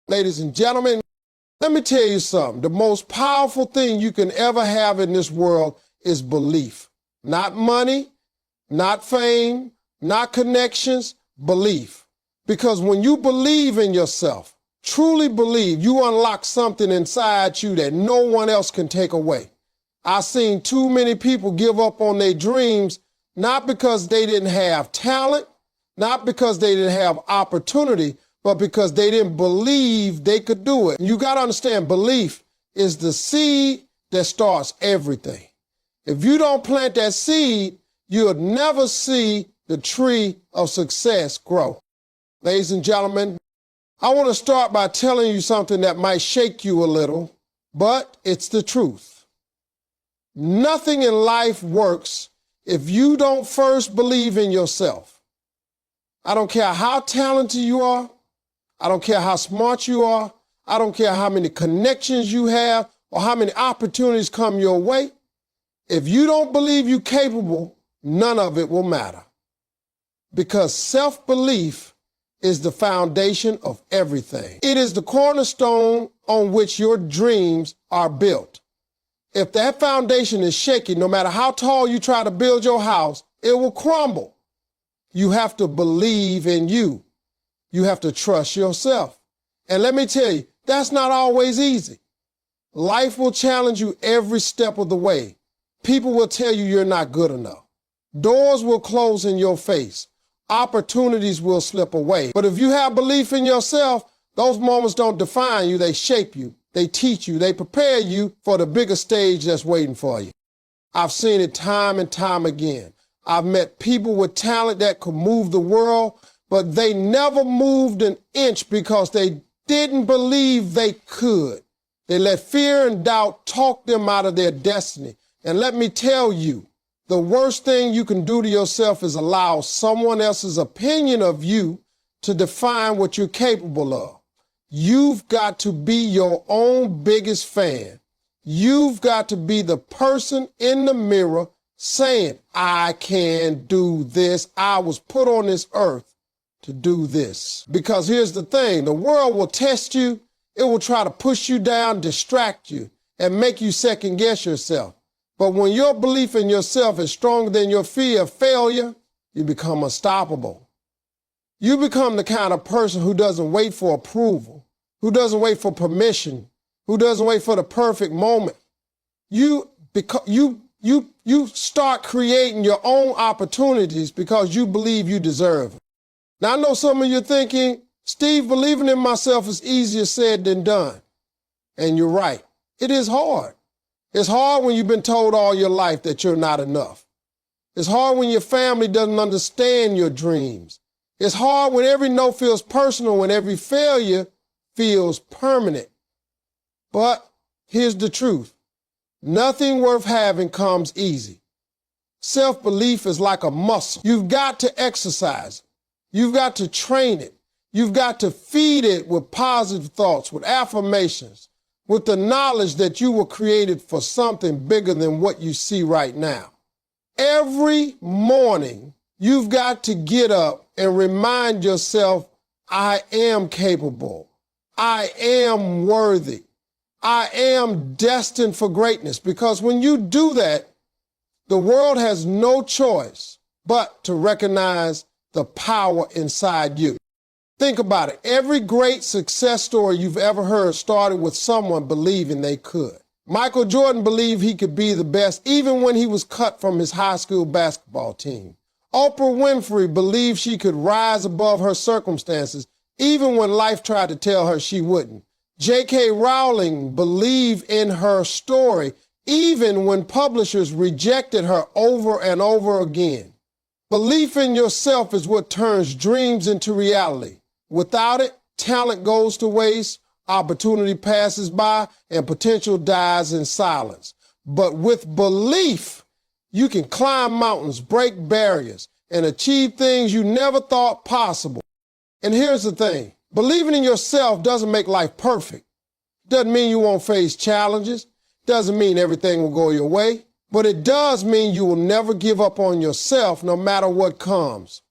Ladies and gentlemen, let me tell you something. The most powerful thing you can ever have in this world is belief. Not money, not fame, not connections, belief. Because when you believe in yourself, truly believe, you unlock something inside you that no one else can take away. I've seen too many people give up on their dreams, not because they didn't have talent, not because they didn't have opportunity, but because they didn't believe they could do it. You got to understand, belief is the seed that starts everything. If you don't plant that seed, you'll never see the tree of success grow. Ladies and gentlemen, I want to start by telling you something that might shake you a little, but it's the truth. Nothing in life works if you don't first believe in yourself. I don't care how talented you are. I don't care how smart you are. I don't care how many connections you have or how many opportunities come your way. If you don't believe you're capable, none of it will matter. Because self-belief is the foundation of everything. It is the cornerstone on which your dreams are built. If that foundation is shaky, no matter how tall you try to build your house, it will crumble. You have to believe in you. You have to trust yourself. And let me tell you, that's not always easy. Life will challenge you every step of the way. People will tell you you're not good enough. Doors will close in your face. Opportunities will slip away. But if you have belief in yourself, those moments don't define you. They shape you. They teach you. They prepare you for the bigger stage that's waiting for you. I've seen it time and time again. I've met people with talent that could move the world, but they never moved an inch because they didn't believe they could. They let fear and doubt talk them out of their destiny. And let me tell you, the worst thing you can do to yourself is allow someone else's opinion of you to define what you're capable of. You've got to be your own biggest fan. You've got to be the person in the mirror saying, I can do this. I was put on this earth to do this. Because here's the thing, the world will test you. It will try to push you down, distract you, and make you second guess yourself. But when your belief in yourself is stronger than your fear of failure, you become unstoppable. You become the kind of person who doesn't wait for approval, who doesn't wait for permission, who doesn't wait for the perfect moment. You start creating your own opportunities because you believe you deserve it. Now, I know some of you are thinking, Steve, believing in myself is easier said than done. And you're right. It is hard. It's hard when you've been told all your life that you're not enough. It's hard when your family doesn't understand your dreams. It's hard when every no feels personal, when every failure feels permanent. But here's the truth. Nothing worth having comes easy. Self-belief is like a muscle. You've got to exercise it. You've got to train it. You've got to feed it with positive thoughts, with affirmations, with the knowledge that you were created for something bigger than what you see right now. Every morning, you've got to get up and remind yourself, I am capable. I am worthy. I am destined for greatness. Because when you do that, the world has no choice but to recognize the power inside you. Think about it. Every great success story you've ever heard started with someone believing they could. Michael Jordan believed he could be the best even when he was cut from his high school basketball team. Oprah Winfrey believed she could rise above her circumstances even when life tried to tell her she wouldn't. J.K. Rowling believed in her story even when publishers rejected her over and over again. Belief in yourself is what turns dreams into reality. Without it, talent goes to waste, opportunity passes by, and potential dies in silence. But with belief, you can climb mountains, break barriers, and achieve things you never thought possible. And here's the thing, believing in yourself doesn't make life perfect. Doesn't mean you won't face challenges. Doesn't mean everything will go your way. But it does mean you will never give up on yourself no matter what comes.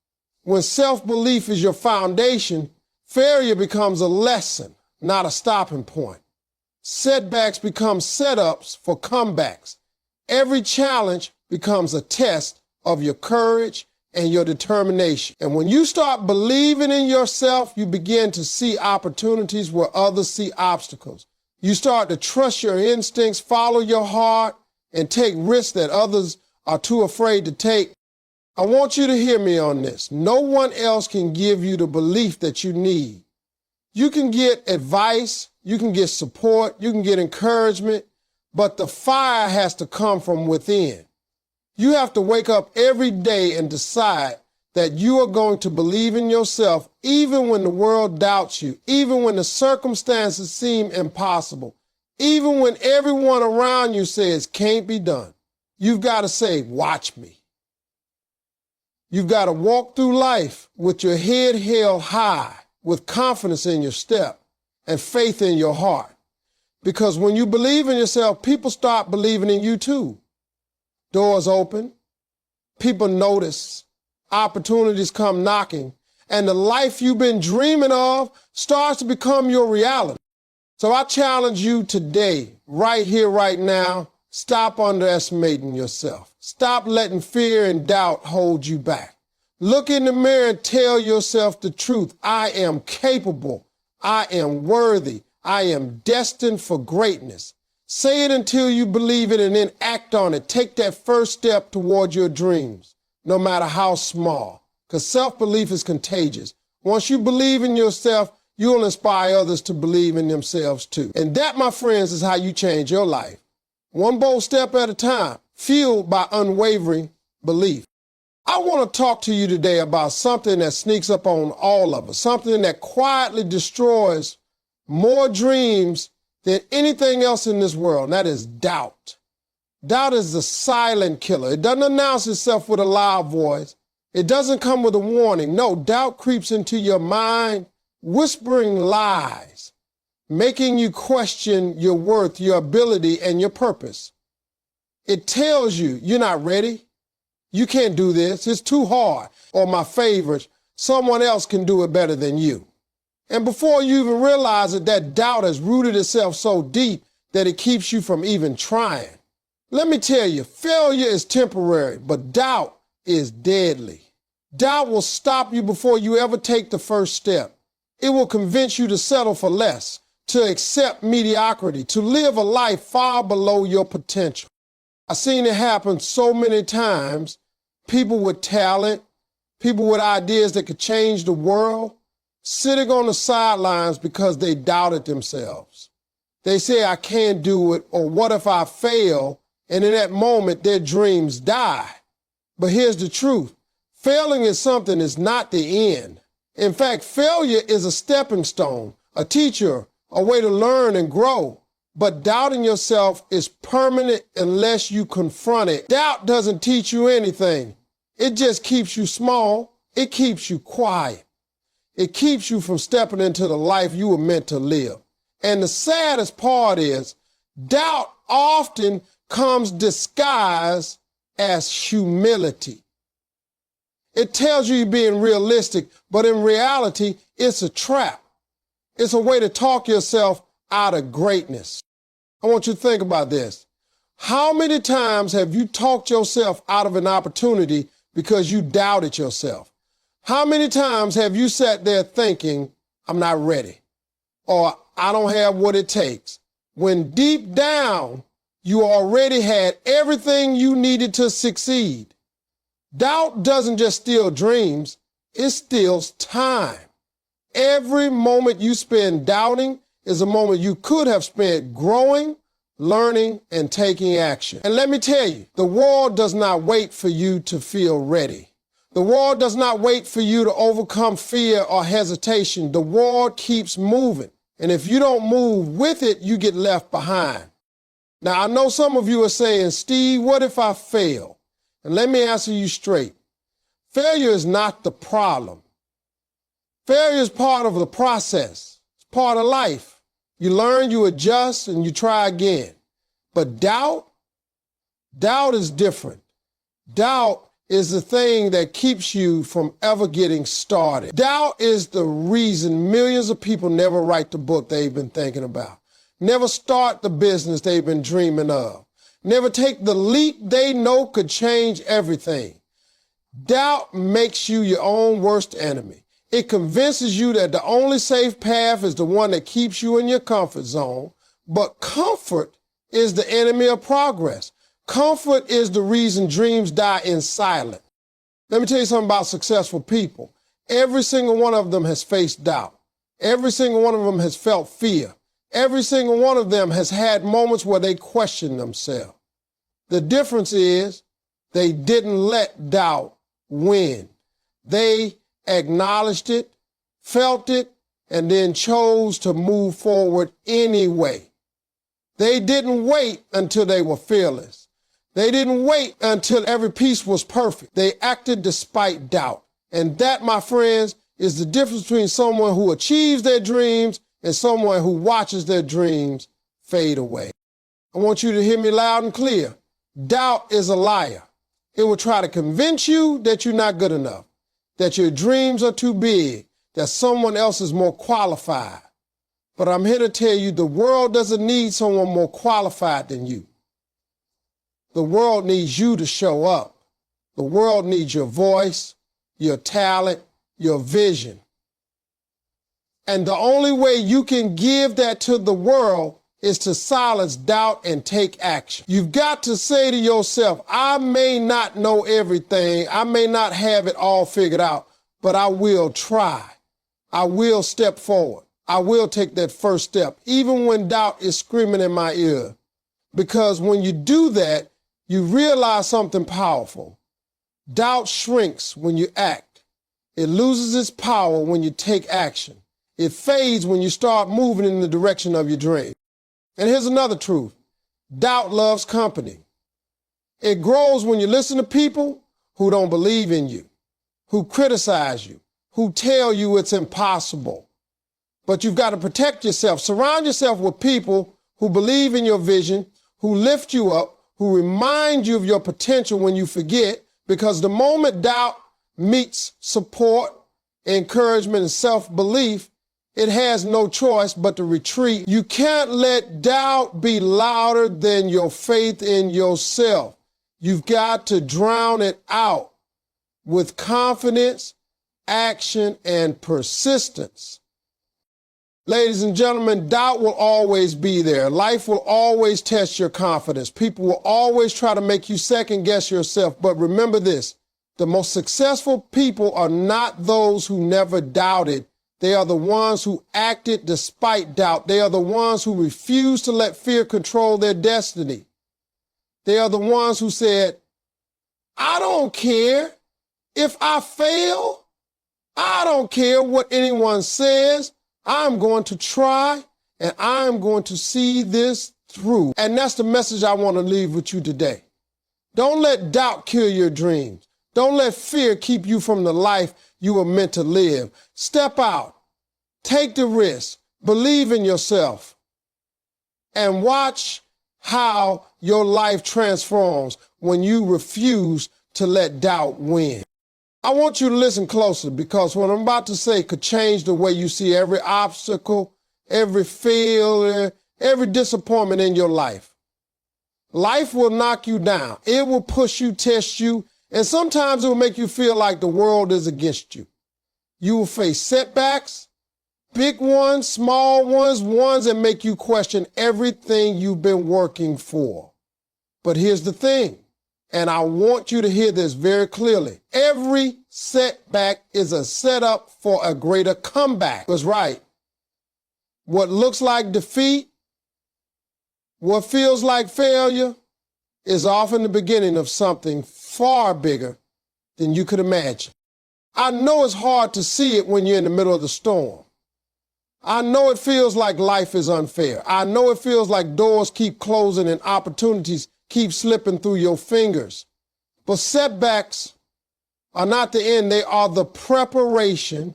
When self-belief is your foundation, failure becomes a lesson, not a stopping point. Setbacks become setups for comebacks. Every challenge becomes a test of your courage and your determination. And when you start believing in yourself, you begin to see opportunities where others see obstacles. You start to trust your instincts, follow your heart, and take risks that others are too afraid to take. I want you to hear me on this. No one else can give you the belief that you need. You can get advice, you can get support, you can get encouragement, but the fire has to come from within. You have to wake up every day and decide that you are going to believe in yourself even when the world doubts you, even when the circumstances seem impossible, even when everyone around you says can't be done. You've got to say, watch me. You've got to walk through life with your head held high, with confidence in your step and faith in your heart. Because when you believe in yourself, people start believing in you too. Doors open, people notice, opportunities come knocking, and the life you've been dreaming of starts to become your reality. So I challenge you today, right here, right now, stop underestimating yourself. Stop letting fear and doubt hold you back. Look in the mirror and tell yourself the truth. I am capable. I am worthy. I am destined for greatness. Say it until you believe it and then act on it. Take that first step toward your dreams, no matter how small, because self-belief is contagious. Once you believe in yourself, you'll inspire others to believe in themselves too. And that, my friends, is how you change your life. One bold step at a time, fueled by unwavering belief. I want to talk to you today about something that sneaks up on all of us, something that quietly destroys more dreams than anything else in this world, and that is doubt. Doubt is the silent killer. It doesn't announce itself with a loud voice. It doesn't come with a warning. No, doubt creeps into your mind, whispering lies, making you question your worth, your ability, and your purpose. It tells you you're not ready. You can't do this. It's too hard. Or my favorite, someone else can do it better than you. And before you even realize it, that doubt has rooted itself so deep that it keeps you from even trying. Let me tell you, failure is temporary, but doubt is deadly. Doubt will stop you before you ever take the first step. It will convince you to settle for less, to accept mediocrity, to live a life far below your potential. I've seen it happen so many times. People with talent, people with ideas that could change the world, sitting on the sidelines because they doubted themselves. They say, I can't do it, or what if I fail? And in that moment, their dreams die. But here's the truth. Failing at something is not the end. In fact, failure is a stepping stone, a teacher, a way to learn and grow. But doubting yourself is permanent unless you confront it. Doubt doesn't teach you anything. It just keeps you small. It keeps you quiet. It keeps you from stepping into the life you were meant to live. And the saddest part is, doubt often comes disguised as humility. It tells you you're being realistic, but in reality, it's a trap. It's a way to talk yourself out of greatness. I want you to think about this. How many times have you talked yourself out of an opportunity because you doubted yourself? How many times have you sat there thinking, I'm not ready, or I don't have what it takes, when deep down you already had everything you needed to succeed? Doubt doesn't just steal dreams, it steals time. Every moment you spend doubting is a moment you could have spent growing, learning, and taking action. And let me tell you, the world does not wait for you to feel ready. The world does not wait for you to overcome fear or hesitation. The world keeps moving. And if you don't move with it, you get left behind. Now, I know some of you are saying, Steve, what if I fail? And let me answer you straight. Failure is not the problem. Failure is part of the process. It's part of life. You learn, you adjust, and you try again. But doubt is different. Doubt is the thing that keeps you from ever getting started. Doubt is the reason millions of people never write the book they've been thinking about, never start the business they've been dreaming of, never take the leap they know could change everything. Doubt makes you your own worst enemy. It convinces you that the only safe path is the one that keeps you in your comfort zone, but comfort is the enemy of progress. Comfort is the reason dreams die in silence. Let me tell you something about successful people. Every single one of them has faced doubt. Every single one of them has felt fear. Every single one of them has had moments where they questioned themselves. The difference is they didn't let doubt win. They acknowledged it, felt it, and then chose to move forward anyway. They didn't wait until they were fearless. They didn't wait until every piece was perfect. They acted despite doubt. And that, my friends, is the difference between someone who achieves their dreams and someone who watches their dreams fade away. I want you to hear me loud and clear. Doubt is a liar. It will try to convince you that you're not good enough, that your dreams are too big, that someone else is more qualified. But I'm here to tell you the world doesn't need someone more qualified than you. The world needs you to show up. The world needs your voice, your talent, your vision. And the only way you can give that to the world is to silence doubt and take action. You've got to say to yourself, I may not know everything, I may not have it all figured out, but I will try. I will step forward. I will take that first step, even when doubt is screaming in my ear. Because when you do that, you realize something powerful. Doubt shrinks when you act. It loses its power when you take action. It fades when you start moving in the direction of your dream. And here's another truth. Doubt loves company. It grows when you listen to people who don't believe in you, who criticize you, who tell you it's impossible. But you've got to protect yourself. Surround yourself with people who believe in your vision, who lift you up, who remind you of your potential when you forget, because the moment doubt meets support, encouragement, and self-belief, it has no choice but to retreat. You can't let doubt be louder than your faith in yourself. You've got to drown it out with confidence, action, and persistence. Ladies and gentlemen, doubt will always be there. Life will always test your confidence. People will always try to make you second guess yourself. But remember this, the most successful people are not those who never doubted. They are the ones who acted despite doubt. They are the ones who refused to let fear control their destiny. They are the ones who said, I don't care if I fail. I don't care what anyone says. I'm going to try and I'm going to see this through. And that's the message I want to leave with you today. Don't let doubt kill your dreams. Don't let fear keep you from the life you were meant to live. Step out, take the risk, believe in yourself, and watch how your life transforms when you refuse to let doubt win. I want you to listen closely, because what I'm about to say could change the way you see every obstacle, every failure, every disappointment in your life. Life will knock you down. It will push you, test you, and sometimes it will make you feel like the world is against you. You will face setbacks, big ones, small ones, ones that make you question everything you've been working for. But here's the thing. And I want you to hear this very clearly. Every setback is a setup for a greater comeback. That's right. What looks like defeat, what feels like failure, is often the beginning of something far bigger than you could imagine. I know it's hard to see it when you're in the middle of the storm. I know it feels like life is unfair. I know it feels like doors keep closing and opportunities keep slipping through your fingers. But setbacks are not the end. They are the preparation.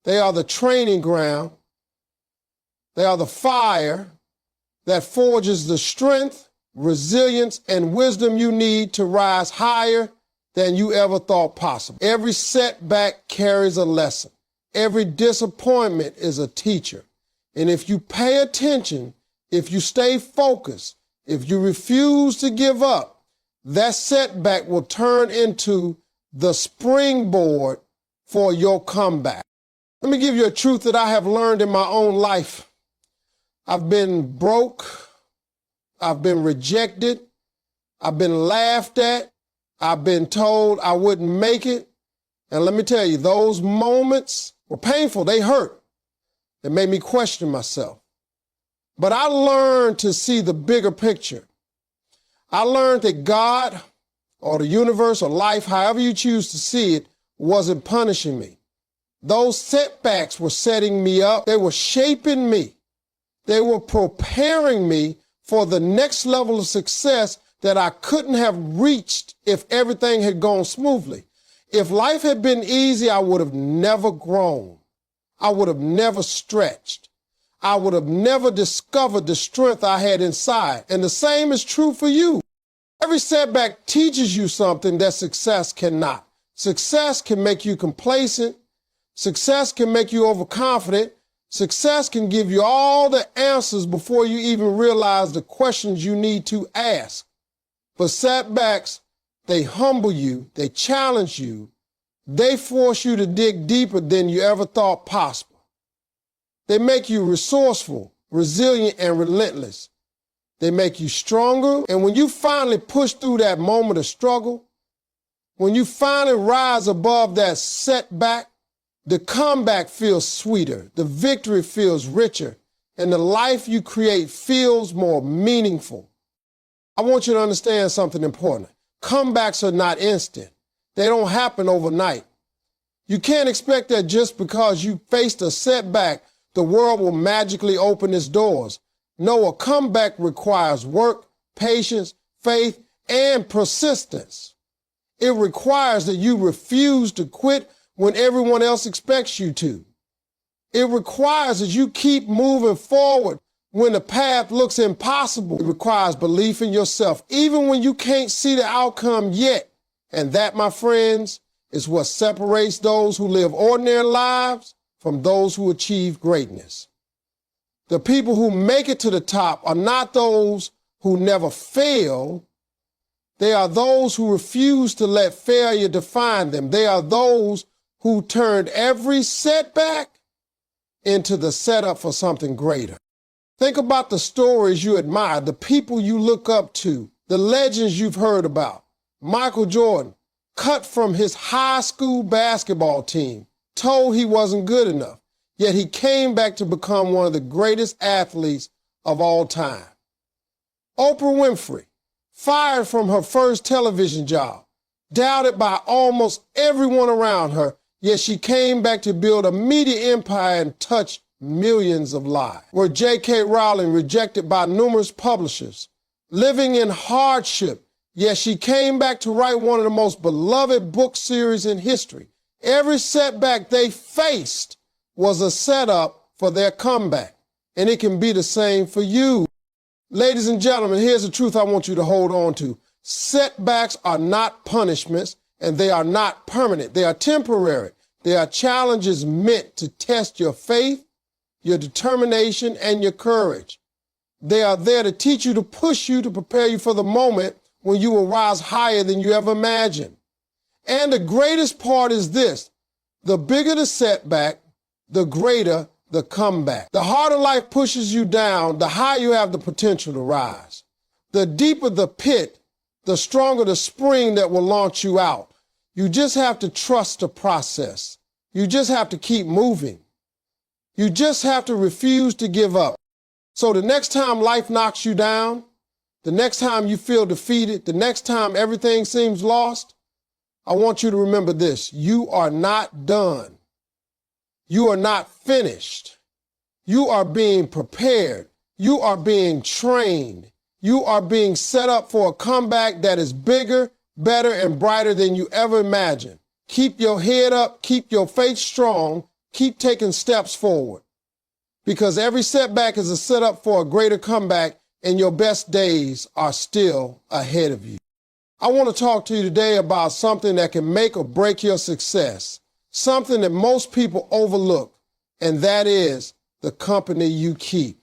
They are the training ground. They are the fire that forges the strength, resilience, and wisdom you need to rise higher than you ever thought possible. Every setback carries a lesson. Every disappointment is a teacher. And if you pay attention, if you stay focused, if you refuse to give up, that setback will turn into the springboard for your comeback. Let me give you a truth that I have learned in my own life. I've been broke. I've been rejected. I've been laughed at. I've been told I wouldn't make it. And let me tell you, those moments were painful. They hurt. They made me question myself. But I learned to see the bigger picture. I learned that God or the universe or life, however you choose to see it, wasn't punishing me. Those setbacks were setting me up. They were shaping me. They were preparing me for the next level of success that I couldn't have reached if everything had gone smoothly. If life had been easy, I would have never grown. I would have never stretched. I would have never discovered the strength I had inside. And the same is true for you. Every setback teaches you something that success cannot. Success can make you complacent. Success can make you overconfident. Success can give you all the answers before you even realize the questions you need to ask. But setbacks, they humble you, they challenge you, they force you to dig deeper than you ever thought possible. They make you resourceful, resilient, and relentless. They make you stronger, and when you finally push through that moment of struggle, when you finally rise above that setback, the comeback feels sweeter, the victory feels richer, and the life you create feels more meaningful. I want you to understand something important. Comebacks are not instant. They don't happen overnight. You can't expect that just because you faced a setback, the world will magically open its doors. No, a comeback requires work, patience, faith, and persistence. It requires that you refuse to quit when everyone else expects you to. It requires that you keep moving forward when the path looks impossible. It requires belief in yourself, even when you can't see the outcome yet. And that, my friends, is what separates those who live ordinary lives from those who achieve greatness. The people who make it to the top are not those who never fail. They are those who refuse to let failure define them. They are those who turned every setback into the setup for something greater. Think about the stories you admire, the people you look up to, the legends you've heard about. Michael Jordan, cut from his high school basketball team, told he wasn't good enough, yet he came back to become one of the greatest athletes of all time. Oprah Winfrey, fired from her first television job, doubted by almost everyone around her, yet she came back to build a media empire and touch millions of lives. Were J.K. Rowling rejected by numerous publishers, living in hardship, yet she came back to write one of the most beloved book series in history. Every setback they faced was a setup for their comeback, and it can be the same for you. Ladies and gentlemen, here's the truth I want you to hold on to. Setbacks are not punishments, and they are not permanent. They are temporary. They are challenges meant to test your faith, your determination, and your courage. They are there to teach you, to push you, to prepare you for the moment when you will rise higher than you ever imagined. And the greatest part is this: the bigger the setback, the greater the comeback. The harder life pushes you down, the higher you have the potential to rise. The deeper the pit, the stronger the spring that will launch you out. You just have to trust the process. You just have to keep moving. You just have to refuse to give up. So the next time life knocks you down, the next time you feel defeated, the next time everything seems lost, I want you to remember this: you are not done. You are not finished. You are being prepared. You are being trained. You are being set up for a comeback that is bigger, better, and brighter than you ever imagined. Keep your head up. Keep your faith strong. Keep taking steps forward, because every setback is a setup for a greater comeback, and your best days are still ahead of you. I want to talk to you today about something that can make or break your success, something that most people overlook, and that is the company you keep.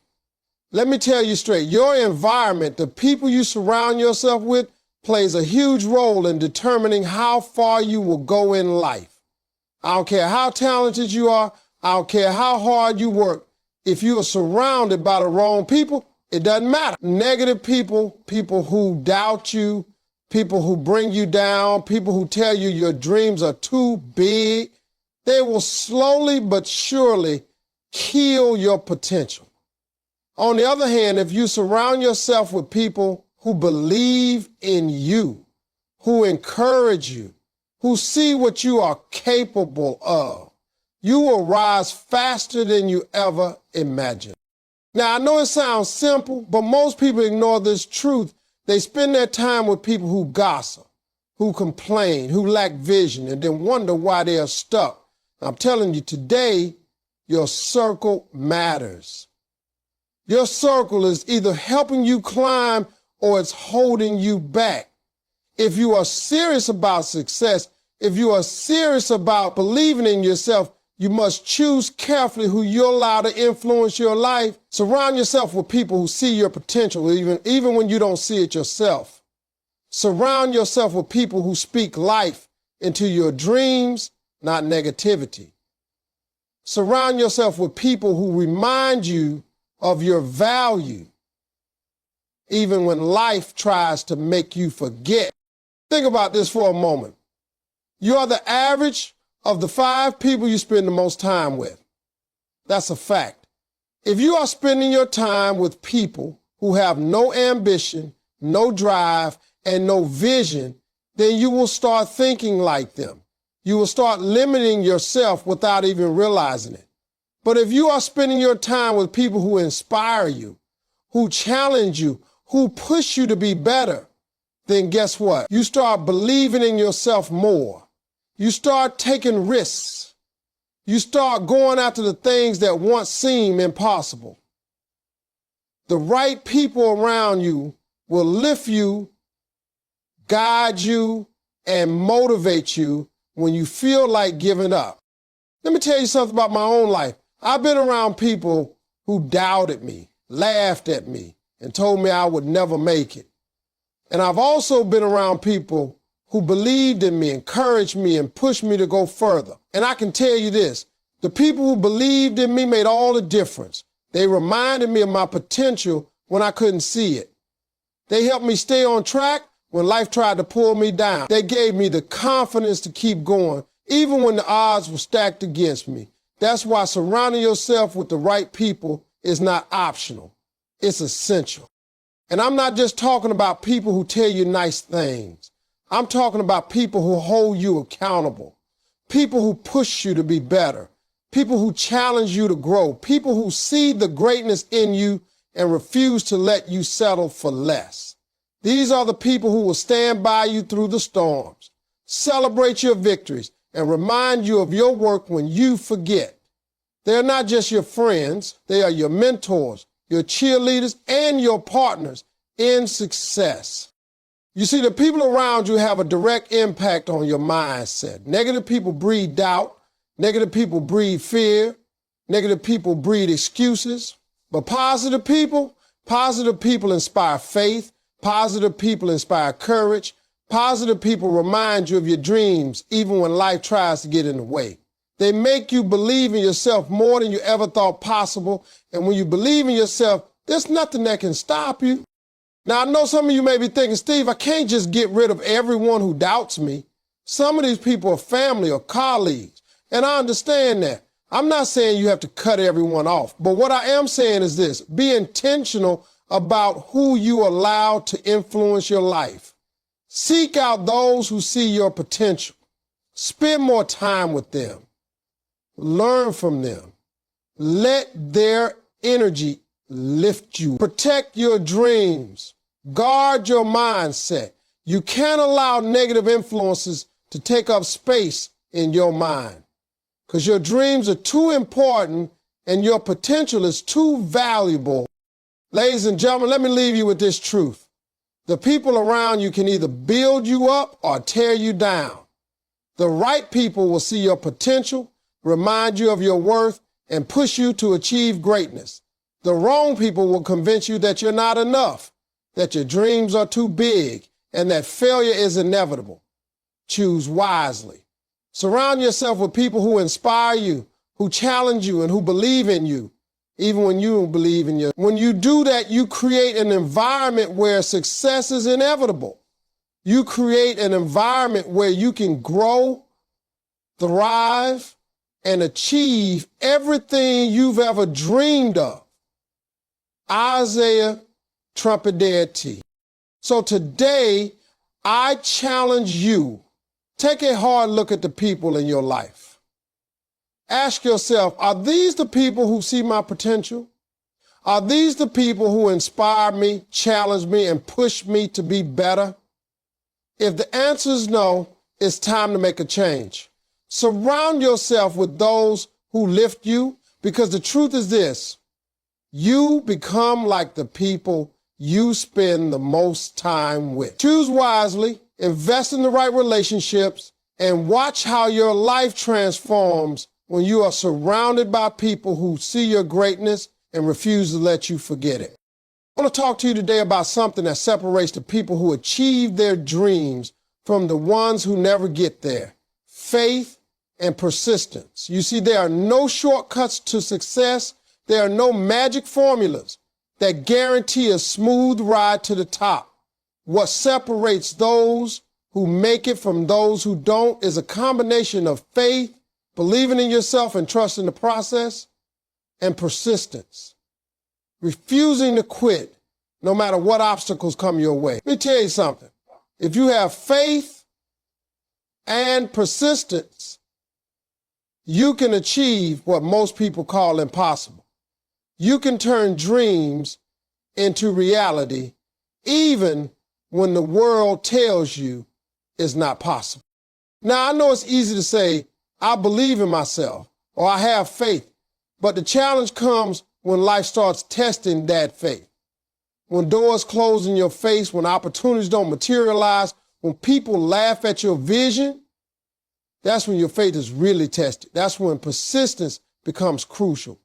Let me tell you straight, your environment, the people you surround yourself with, plays a huge role in determining how far you will go in life. I don't care how talented you are, I don't care how hard you work. If you are surrounded by the wrong people, it doesn't matter. Negative people, people who doubt you, people who bring you down, people who tell you your dreams are too big, they will slowly but surely kill your potential. On the other hand, if you surround yourself with people who believe in you, who encourage you, who see what you are capable of, you will rise faster than you ever imagined. Now, I know it sounds simple, but most people ignore this truth. They spend their time with people who gossip, who complain, who lack vision, and then wonder why they are stuck. I'm telling you, today, your circle matters. Your circle is either helping you climb or it's holding you back. If you are serious about success, if you are serious about believing in yourself, you must choose carefully who you allow to influence your life. Surround yourself with people who see your potential, even when you don't see it yourself. Surround yourself with people who speak life into your dreams, not negativity. Surround yourself with people who remind you of your value, even when life tries to make you forget. Think about this for a moment. You are the average of the 5 people you spend the most time with. That's a fact. If you are spending your time with people who have no ambition, no drive, and no vision, then you will start thinking like them. You will start limiting yourself without even realizing it. But if you are spending your time with people who inspire you, who challenge you, who push you to be better, then guess what? You start believing in yourself more. You start taking risks. You start going after the things that once seemed impossible. The right people around you will lift you, guide you, and motivate you when you feel like giving up. Let me tell you something about my own life. I've been around people who doubted me, laughed at me, and told me I would never make it. And I've also been around people who believed in me, encouraged me, and pushed me to go further. And I can tell you this, the people who believed in me made all the difference. They reminded me of my potential when I couldn't see it. They helped me stay on track when life tried to pull me down. They gave me the confidence to keep going, even when the odds were stacked against me. That's why surrounding yourself with the right people is not optional. It's essential. And I'm not just talking about people who tell you nice things. I'm talking about people who hold you accountable, people who push you to be better, people who challenge you to grow, people who see the greatness in you and refuse to let you settle for less. These are the people who will stand by you through the storms, celebrate your victories, and remind you of your work when you forget. They're not just your friends, they are your mentors, your cheerleaders, and your partners in success. You see, the people around you have a direct impact on your mindset. Negative people breed doubt. Negative people breed fear. Negative people breed excuses. But positive people inspire faith. Positive people inspire courage. Positive people remind you of your dreams, even when life tries to get in the way. They make you believe in yourself more than you ever thought possible. And when you believe in yourself, there's nothing that can stop you. Now, I know some of you may be thinking, Steve, I can't just get rid of everyone who doubts me. Some of these people are family or colleagues, and I understand that. I'm not saying you have to cut everyone off, but what I am saying is this: be intentional about who you allow to influence your life. Seek out those who see your potential. Spend more time with them. Learn from them. Let their energy lift you. Protect your dreams. Guard your mindset. You can't allow negative influences to take up space in your mind, because your dreams are too important and your potential is too valuable. Ladies and gentlemen, let me leave you with this truth. The people around you can either build you up or tear you down. The right people will see your potential, remind you of your worth, and push you to achieve greatness. The wrong people will convince you that you're not enough, that your dreams are too big, and that failure is inevitable. Choose wisely. Surround yourself with people who inspire you, who challenge you, and who believe in you, even when you don't believe in you. When you do that, you create an environment where success is inevitable. You create an environment where you can grow, thrive, and achieve everything you've ever dreamed of. Isaiah Trumpet. So today, I challenge you, take a hard look at the people in your life. Ask yourself, are these the people who see my potential? Are these the people who inspire me, challenge me, and push me to be better? If the answer is no, it's time to make a change. Surround yourself with those who lift you, because the truth is this: you become like the people you spend the most time with. Choose wisely, invest in the right relationships, and watch how your life transforms when you are surrounded by people who see your greatness and refuse to let you forget it. I want to talk to you today about something that separates the people who achieve their dreams from the ones who never get there: faith and persistence. You see, there are no shortcuts to success. There are no magic formulas that guarantee a smooth ride to the top. What separates those who make it from those who don't is a combination of faith, believing in yourself and trusting the process, and persistence. Refusing to quit no matter what obstacles come your way. Let me tell you something. If you have faith and persistence, you can achieve what most people call impossible. You can turn dreams into reality even when the world tells you it's not possible. Now, I know it's easy to say, I believe in myself, or I have faith, but the challenge comes when life starts testing that faith. When doors close in your face, when opportunities don't materialize, when people laugh at your vision, that's when your faith is really tested. That's when persistence becomes crucial.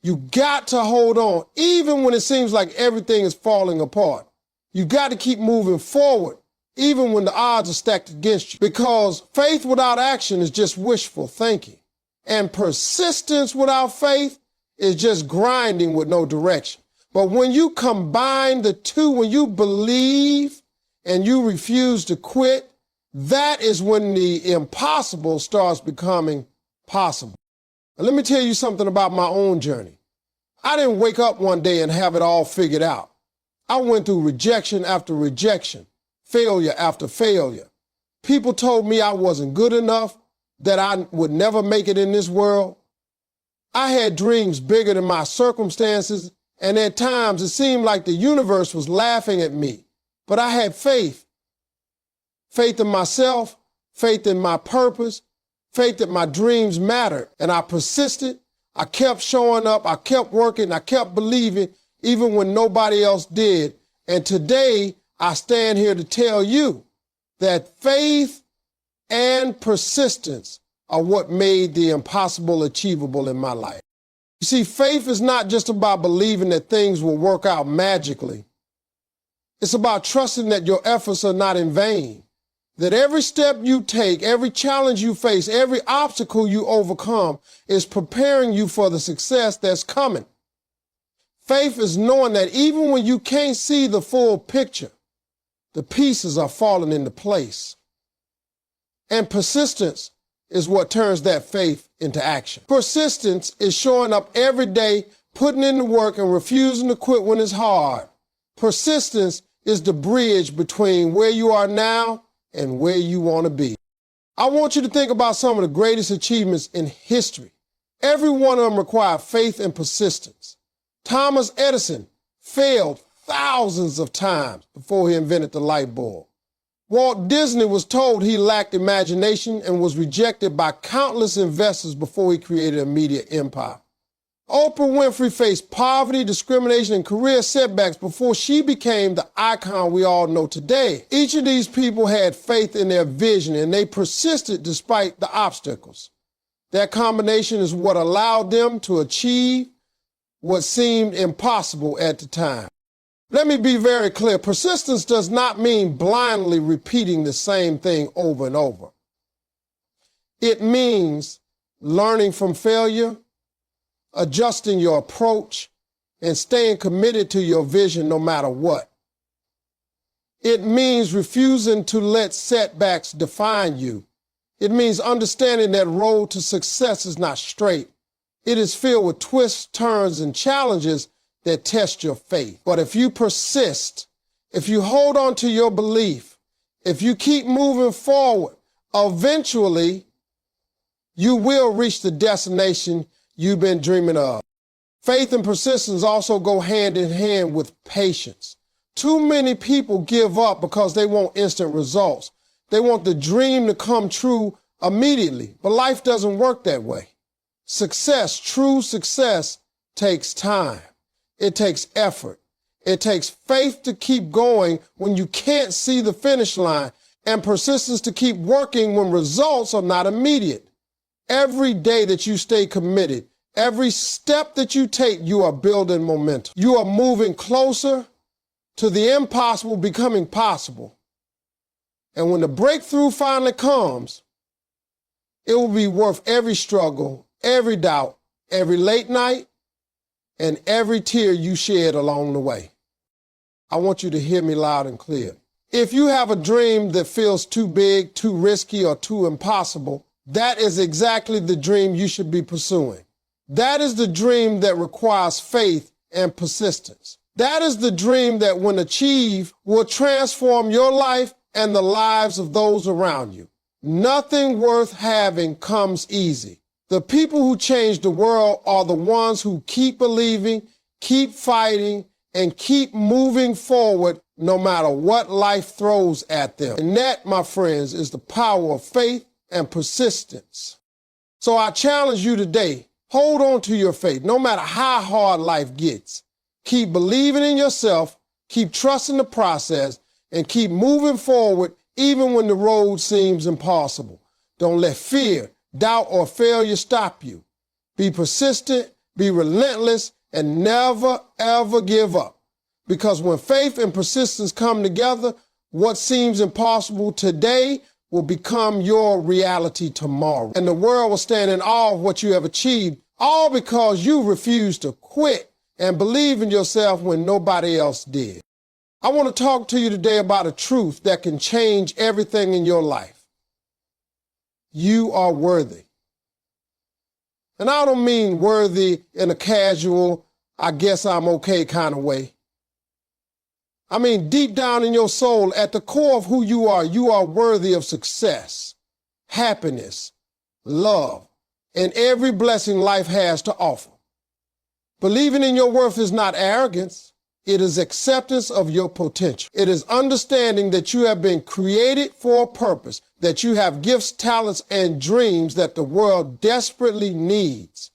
You got to hold on, even when it seems like everything is falling apart. You got to keep moving forward, even when the odds are stacked against you. Because faith without action is just wishful thinking. And persistence without faith is just grinding with no direction. But when you combine the two, when you believe and you refuse to quit, that is when the impossible starts becoming possible. Now, let me tell you something about my own journey. I didn't wake up one day and have it all figured out. I went through rejection after rejection, failure after failure. People told me I wasn't good enough, that I would never make it in this world. I had dreams bigger than my circumstances, and at times it seemed like the universe was laughing at me. But I had faith. Faith in myself, faith in my purpose, faith that my dreams mattered. And I persisted. I kept showing up. I kept working. I kept believing, even when nobody else did. And today, I stand here to tell you that faith and persistence are what made the impossible achievable in my life. You see, faith is not just about believing that things will work out magically. It's about trusting that your efforts are not in vain, that every step you take, every challenge you face, every obstacle you overcome is preparing you for the success that's coming. Faith is knowing that even when you can't see the full picture, the pieces are falling into place. And persistence is what turns that faith into action. Persistence is showing up every day, putting in the work and refusing to quit when it's hard. Persistence is the bridge between where you are now and where you want to be. I want you to think about some of the greatest achievements in history. Every one of them required faith and persistence. Thomas Edison failed thousands of times before he invented the light bulb. Walt Disney was told he lacked imagination and was rejected by countless investors before he created a media empire. Oprah Winfrey faced poverty, discrimination, and career setbacks before she became the icon we all know today. Each of these people had faith in their vision, and they persisted despite the obstacles. That combination is what allowed them to achieve what seemed impossible at the time. Let me be very clear. Persistence does not mean blindly repeating the same thing over and over. It means learning from failure, adjusting your approach, and staying committed to your vision no matter what. It means refusing to let setbacks define you. It means understanding that road to success is not straight. It is filled with twists, turns, and challenges that test your faith. But if you persist, if you hold on to your belief, if you keep moving forward, eventually you will reach the destination you've been dreaming of. Faith and persistence also go hand in hand with patience. Too many people give up because they want instant results. They want the dream to come true immediately, but life doesn't work that way. Success, true success, takes time. It takes effort. It takes faith to keep going when you can't see the finish line, and persistence to keep working when results are not immediate. Every day that you stay committed, every step that you take, you are building momentum. You are moving closer to the impossible becoming possible. And when the breakthrough finally comes, it will be worth every struggle, every doubt, every late night, and every tear you shed along the way. I want you to hear me loud and clear. If you have a dream that feels too big, too risky, or too impossible, that is exactly the dream you should be pursuing. That is the dream that requires faith and persistence. That is the dream that, when achieved, will transform your life and the lives of those around you. Nothing worth having comes easy. The people who change the world are the ones who keep believing, keep fighting, and keep moving forward no matter what life throws at them. And that, my friends, is the power of faith and persistence. So I challenge you today, hold on to your faith no matter how hard life gets. Keep believing in yourself, keep trusting the process, and keep moving forward even when the road seems impossible. Don't let fear, doubt, or failure stop you. Be persistent, be relentless, and never, ever give up. Because when faith and persistence come together, what seems impossible today will become your reality tomorrow. And the world will stand in awe of what you have achieved, all because you refused to quit and believe in yourself when nobody else did. I want to talk to you today about a truth that can change everything in your life. You are worthy. And I don't mean worthy in a casual, I guess I'm okay kind of way. I mean, deep down in your soul, at the core of who you are worthy of success, happiness, love, and every blessing life has to offer. Believing in your worth is not arrogance. It is acceptance of your potential. It is understanding that you have been created for a purpose, that you have gifts, talents, and dreams that the world desperately needs.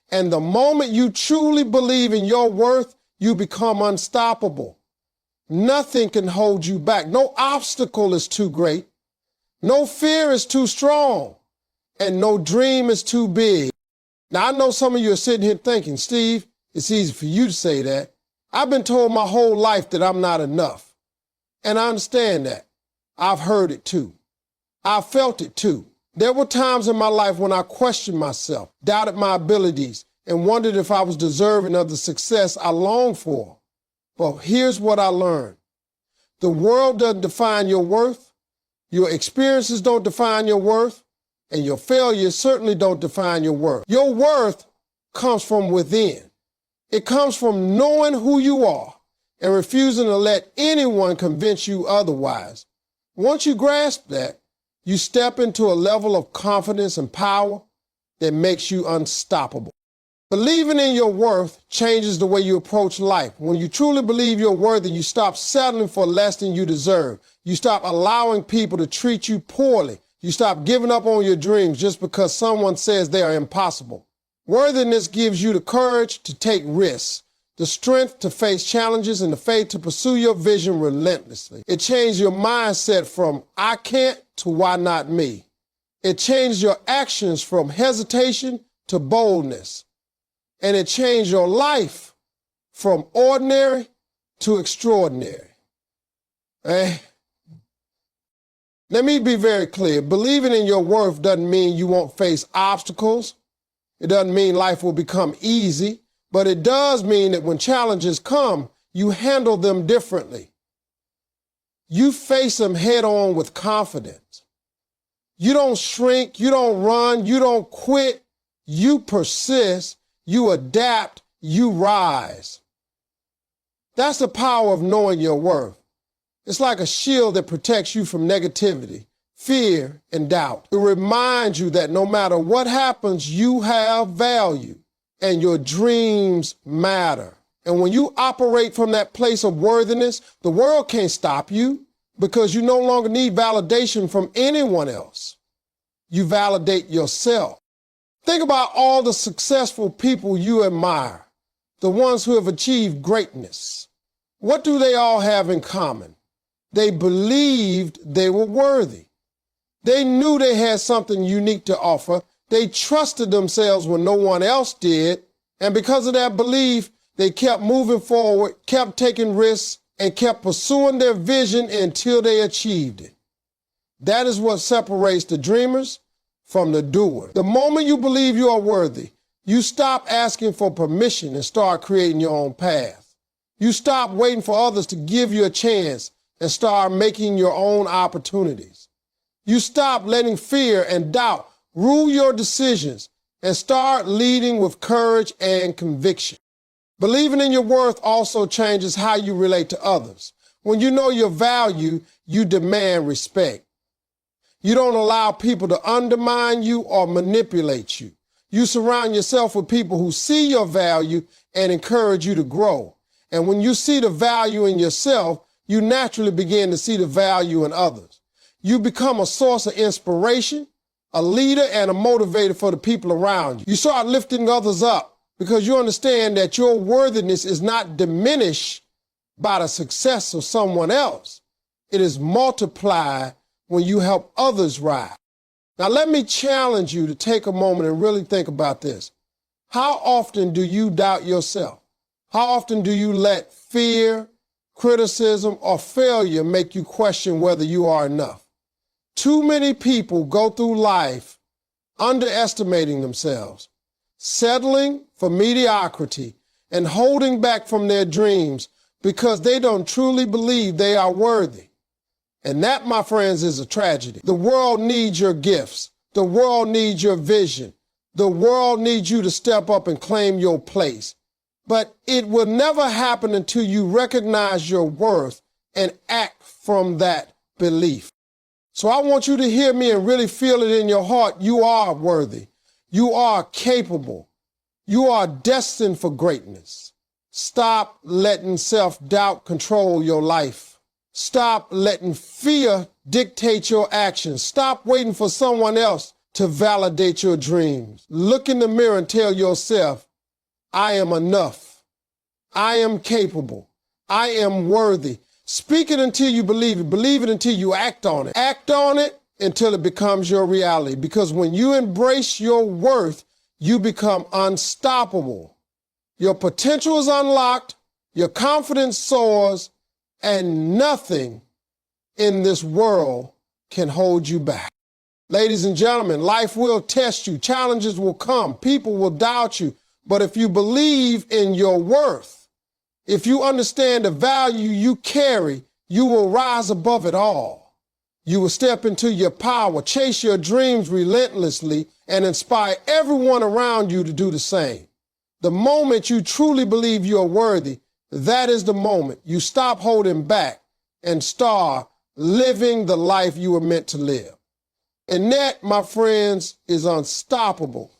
And the moment you truly believe in your worth, you become unstoppable. Nothing can hold you back. No obstacle is too great. No fear is too strong. And no dream is too big. Now, I know some of you are sitting here thinking, Steve, it's easy for you to say that. I've been told my whole life that I'm not enough. And I understand that. I've heard it too. I've felt it too. There were times in my life when I questioned myself, doubted my abilities, and wondered if I was deserving of the success I longed for. But here's what I learned. The world doesn't define your worth. Your experiences don't define your worth. And your failures certainly don't define your worth. Your worth comes from within. It comes from knowing who you are and refusing to let anyone convince you otherwise. Once you grasp that, you step into a level of confidence and power that makes you unstoppable. Believing in your worth changes the way you approach life. When you truly believe you're worthy, you stop settling for less than you deserve. You stop allowing people to treat you poorly. You stop giving up on your dreams just because someone says they are impossible. Worthiness gives you the courage to take risks, the strength to face challenges, and the faith to pursue your vision relentlessly. It changed your mindset from I can't to why not me. It changed your actions from hesitation to boldness. And it changed your life from ordinary to extraordinary. Let me be very clear. Believing in your worth doesn't mean you won't face obstacles. It doesn't mean life will become easy, but it does mean that when challenges come, you handle them differently. You face them head on with confidence. You don't shrink, you don't run, you don't quit. You persist, you adapt, you rise. That's the power of knowing your worth. It's like a shield that protects you from negativity, fear, and doubt. It reminds you that no matter what happens, you have value and your dreams matter. And when you operate from that place of worthiness, the world can't stop you because you no longer need validation from anyone else. You validate yourself. Think about all the successful people you admire, the ones who have achieved greatness. What do they all have in common? They believed they were worthy. They knew they had something unique to offer. They trusted themselves when no one else did. And because of that belief, they kept moving forward, kept taking risks, and kept pursuing their vision until they achieved it. That is what separates the dreamers from the doer. The moment you believe you are worthy, you stop asking for permission and start creating your own path. You stop waiting for others to give you a chance and start making your own opportunities. You stop letting fear and doubt rule your decisions and start leading with courage and conviction. Believing in your worth also changes how you relate to others. When you know your value, you demand respect. You don't allow people to undermine you or manipulate you. You surround yourself with people who see your value and encourage you to grow. And when you see the value in yourself, you naturally begin to see the value in others. You become a source of inspiration, a leader, and a motivator for the people around you. You start lifting others up because you understand that your worthiness is not diminished by the success of someone else. It is multiplied when you help others rise. Now, let me challenge you to take a moment and really think about this. How often do you doubt yourself? How often do you let fear, criticism, or failure make you question whether you are enough? Too many people go through life underestimating themselves, settling for mediocrity, and holding back from their dreams because they don't truly believe they are worthy. And that, my friends, is a tragedy. The world needs your gifts. The world needs your vision. The world needs you to step up and claim your place. But it will never happen until you recognize your worth and act from that belief. So I want you to hear me and really feel it in your heart. You are worthy. You are capable. You are destined for greatness. Stop letting self-doubt control your life. Stop letting fear dictate your actions. Stop waiting for someone else to validate your dreams. Look in the mirror and tell yourself, I am enough. I am capable. I am worthy. Speak it until you believe it. Believe it until you act on it. Act on it until it becomes your reality. Because when you embrace your worth, you become unstoppable. Your potential is unlocked, your confidence soars, and nothing in this world can hold you back. Ladies and gentlemen, life will test you. Challenges will come. People will doubt you. But if you believe in your worth, if you understand the value you carry, you will rise above it all. You will step into your power, chase your dreams relentlessly, and inspire everyone around you to do the same. The moment you truly believe you are worthy, that is the moment you stop holding back and start living the life you were meant to live. And that, my friends, is unstoppable.